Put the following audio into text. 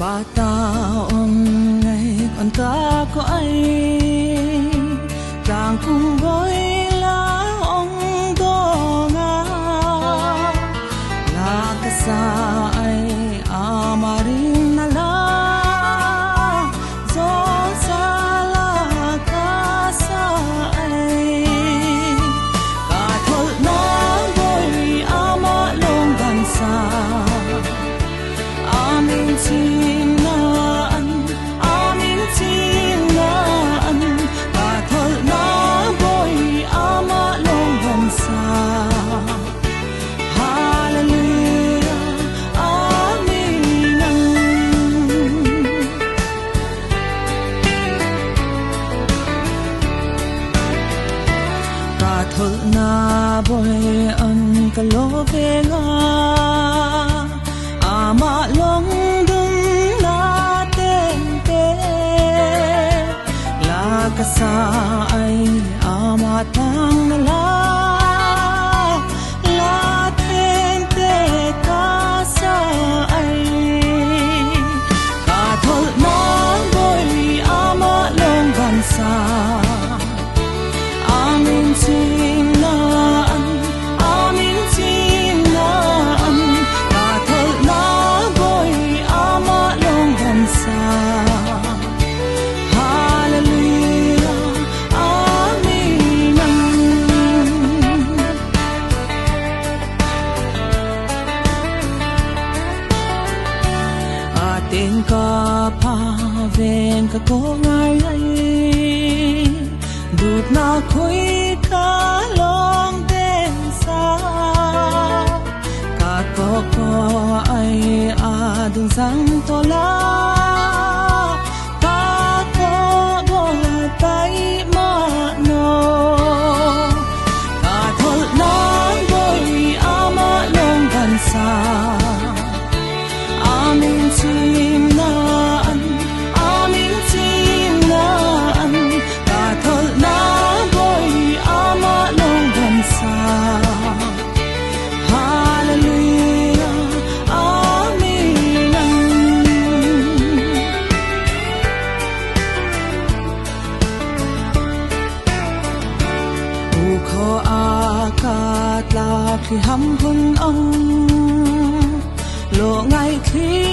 Ba taong ngày còn ta có ai càng cùng với lá ông đó ngã là cái xa ai amarin na la gió xa là ca xa ai cả thôi nó với ama long gần xa amin chim na amin chim na cả thôi nó với ama long gần xa hallelujah amin cả thôi na với anh cả lô về ngã ama long dung na tên tế la ka sa ai ama tang la tên tế ka sa ai ka thol na boy ama long gan sa amin chim na amin chim na ka thol na boy ama long gan sa hallelujah amin atin ka pa ven ka ko ngai ai đột na khối cá long tên xa cả có ai đừng sang to la cả có bỏ tay mà no cả thôi nó với ama long gần xa amin chim na amin chim na cả thôi nó với ama long gần xa hallelujah amin u kho akat la khi hâm hung ông lộ ngay khi